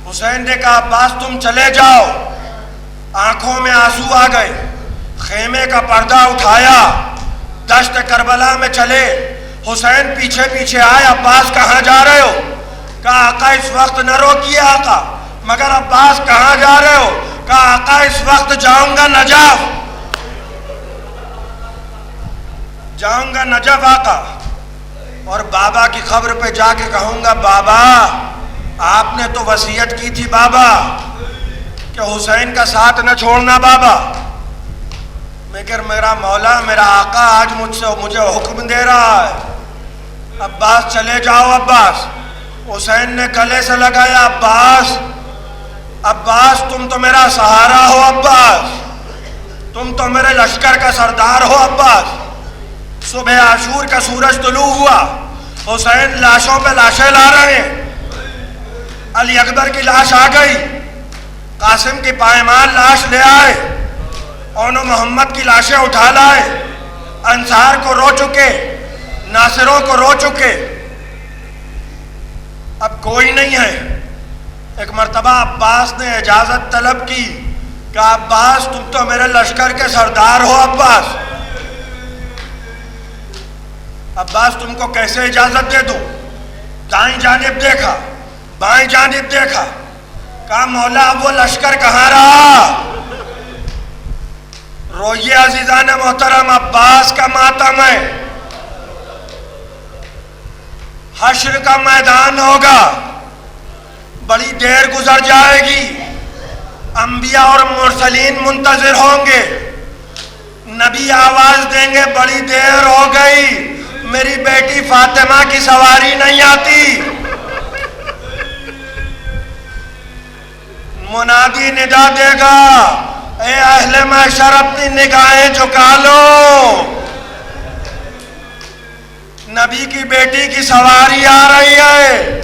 حسین نے کہا عباس تم چلے جاؤ. آنکھوں میں آنسو آ گئے. خیمے کا پردہ اٹھایا, دشت کربلا میں چلے. حسین پیچھے پیچھے آئے. عباس کہاں جا رہے ہو؟ کہا آقا اس وقت نہ روکیے آقا. مگر عباس کہاں جا رہے ہو؟ کہا آقا اس وقت جاؤں گا نجف, جاؤں گا نجف آقا, اور بابا کی قبر پہ جا کے کہوں گا بابا آپ نے تو وصیت کی تھی بابا کہ حسین کا ساتھ نہ چھوڑنا بابا. مگر میرا مولا, میرا آقا آج مجھے حکم دے رہا ہے عباس چلے جاؤ. عباس, حسین نے گلے سے لگایا عباس, عباس تم تو میرا سہارا ہو. عباس تم تو میرے لشکر کا سردار ہو. عباس صبح عاشور کا سورج طلوع ہوا, حسین لاشوں پہ لاشیں لا رہے ہیں. علی اکبر کی لاش آ گئی, قاسم کی پائمال لاش لے آئے, اون محمد کی لاشیں اٹھا لائے. انصار کو رو چکے, ناصروں کو رو چکے, اب کوئی نہیں ہے. ایک مرتبہ عباس نے اجازت طلب کی کہ عباس تم تو میرے لشکر کے سردار ہو. عباس, عباس تم کو کیسے اجازت دے دوں؟ دائیں جانب دیکھا, بائیں جانب دیکھا, کہا مولا اب وہ لشکر کہاں رہا؟ روئیے عزیزان محترم, عباس کا ماتم ہے. حشر کا میدان ہوگا, بڑی دیر گزر جائے گی, انبیاء اور مرسلین منتظر ہوں گے, نبی آواز دیں گے بڑی دیر ہو گئی, میری بیٹی فاطمہ کی سواری نہیں آتی. منادی ندا دے گا اے اہل محشر اپنی نگاہیں جھکا لو, نبی کی بیٹی کی سواری آ رہی ہے.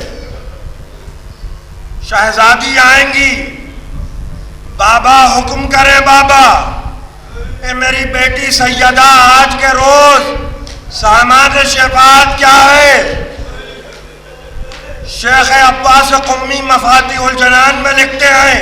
شہزادی آئیں گی, بابا حکم کریں بابا, اے میری بیٹی سیدہ آج کے روز سامان شفاعت کیا ہے؟ شیخ عباس قمی مفاتیح الجنان میں لکھتے ہیں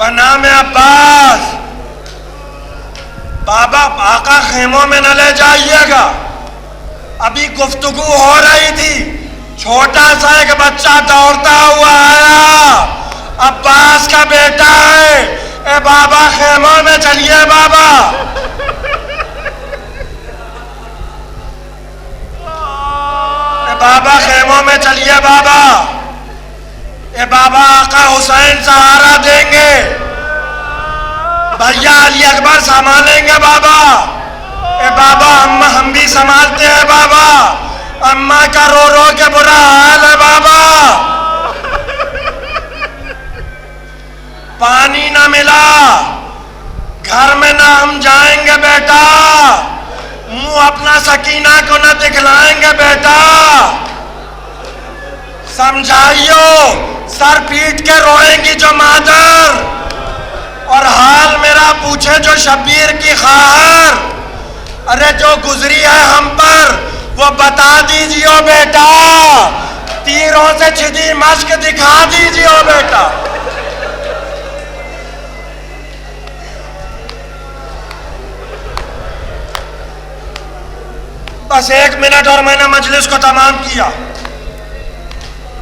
بنام عباس، بابا آقا خیموں میں نہ لے جائیے گا. ابھی گفتگو ہو رہی تھی، چھوٹا سا ایک بچہ دوڑتا ہوا آیا، عباس کا بیٹا ہے. اے بابا خیموں میں چلیے بابا. اے بابا خیموں میں چلیے بابا. اے بابا آقا حسین سہارا دیں گے، بھیا علی اکبر سنبھالیں گے بابا. اے بابا اماں ہم بھی سنبھالتے ہیں بابا، اماں کا رو رو کے برا حال ہے بابا. پانی نہ ملا، گھر میں نہ ہم جائیں گے بیٹا، منہ اپنا سکینہ کو نہ دکھلائیں گے بیٹا. سمجھائیو، سر پیٹ کے روئیں گی جو مادر، اور حال میرا پوچھے جو شبیر کی خواہر. ارے جو گزری ہے ہم پر وہ بتا دیجیو بیٹا، تیروں سے چھدی مشق دکھا دیجیو بیٹا. بس 1 منٹ اور میں نے مجلس کو تمام کیا،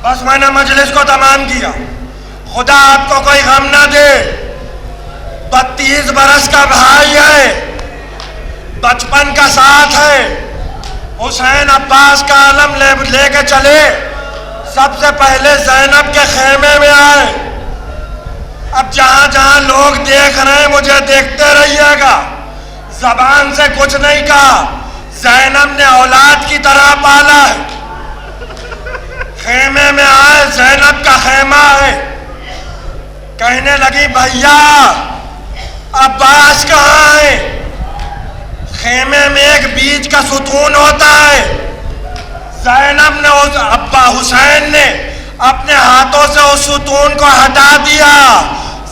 بس میں نے مجلس کو تمام کیا. خدا آپ کو کوئی غم نہ دے. 32 برس کا بھائی ہے، بچپن کا ساتھ ہے. حسین عباس کا علم لے کے چلے، سب سے پہلے زینب کے خیمے میں آئے. اب جہاں جہاں لوگ دیکھ رہے ہیں مجھے دیکھتے رہیے گا، زبان سے کچھ نہیں کہا. زینب نے اولاد کی طرح پالا ہے. خیمے میں آئے، زینب کا خیمہ ہے. کہنے لگی بھیا عباس کہاں ہے؟ خیمے میں ایک بیچ کا ستون ہوتا ہے. زینب نے ابا حسین نے اپنے ہاتھوں سے اس ستون کو ہٹا دیا،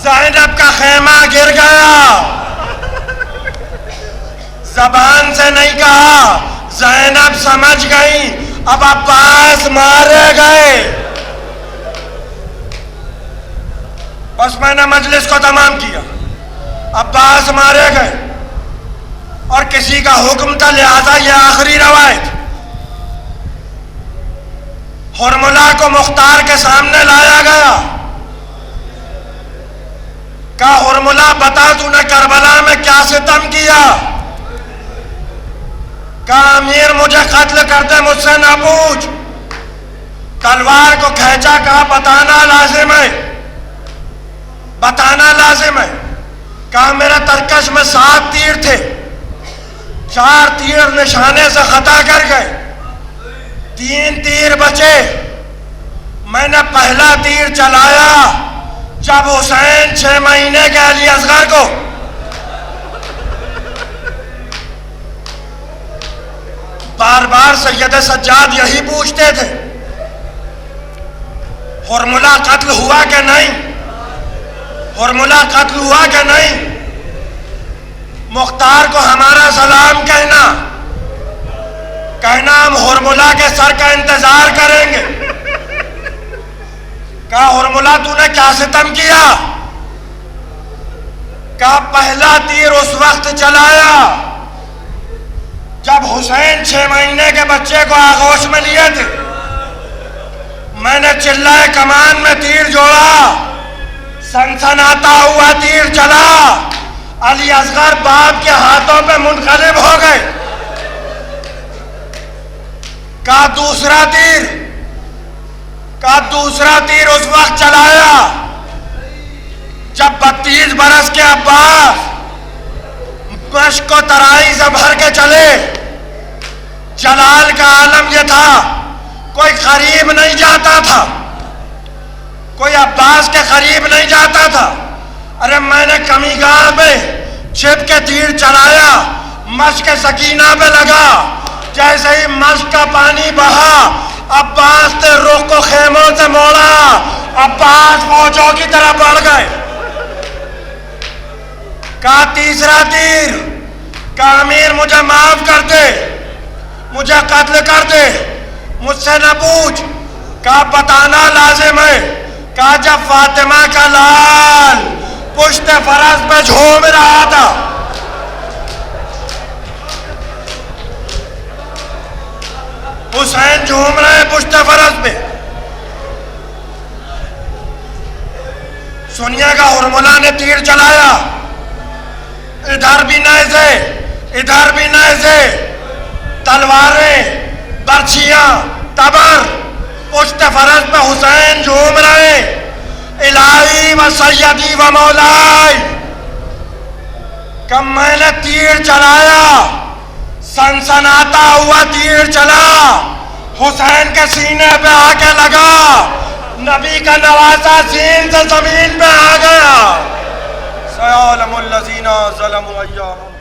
زینب کا خیمہ گر گیا. زبان سے نہیں کہا، زینب سمجھ گئی اب عباس مارے گئے. بس میں نے مجلس کو تمام کیا، عباس مارے گئے. اور کسی کا حکم تھا، لہذا یہ آخری روایت. حرملہ کو مختار کے سامنے لایا گیا. کہا حرملہ بتا تو نے کربلا میں کیا ستم کیا؟ کہا امیر مجھے قتل کر دے، مجھ سے نہ پوچھ. تلوار کو کھینچا، کہا بتانا لازم ہے، بتانا لازم ہے. کہا میرے ترکش میں 7 تیر تھے، 4 تیر نشانے سے خطا کر گئے، 3 تیر بچے. میں نے پہلا تیر چلایا جب حسین 6 مہینے کے علی اصغر کو بار بار سید سجاد یہی پوچھتے تھے حرملہ قتل ہوا کہ نہیں، حرملہ قتل ہوا کہ نہیں. مختار کو ہمارا سلام کہنا ہم حرملہ کے سر کا انتظار کریں گے. کہا حرملہ تو نے کیا ستم کیا؟ کہا پہلا تیر اس وقت چلایا جب حسین 6 مہینے کے بچے کو آغوش میں لیے تھے. میں نے چلائے کمان میں تیر جوڑا، سنسناتا ہوا تیر چلا، علی اصغر باپ کے ہاتھوں پہ منقلب ہو گئے. کہا دوسرا تیر اس وقت چلایا جب 32 برس کے عباس مشق کو ترائی سے بھر کے چلے. جلال کا عالم یہ تھا کوئی قریب نہیں جاتا تھا، کوئی عباس کے قریب نہیں جاتا تھا. ارے میں نے کمی گاہ میں چھپ کے تیر چلایا، مشق سکینہ پہ لگا. جیسے ہی مشق کا پانی بہا، عباس نے رخ کو خیموں سے موڑا، عباس فوجوں کی طرح بڑھ گئے. کہا تیسرا تیر، کہا امیر مجھے معاف کر دے، مجھے قتل کر دے، مجھ سے نہ پوچھ. کہا بتانا لازم ہے. کہا جب فاطمہ کا لال پشت فرس پہ جھوم رہا تھا. حسین جھوم رہے پشت فرس پہ. سنیے گا ہرملا نے تیر چلایا, ادھر بھی نیزے ادھر بھی نیزے, تلواریں, برچھیاں, تبر, پشت فرس پہ حسین جھوم رہے. الہی و سیدی و مولائی, کب میں نے تیر چلایا, سنسناتا ہوا تیر چلا, حسین کے سینے پہ آ کے لگا, نبی کا نواسا سین سے زمین پہ آ گیا. سیعلم الذین ظلموا ایہم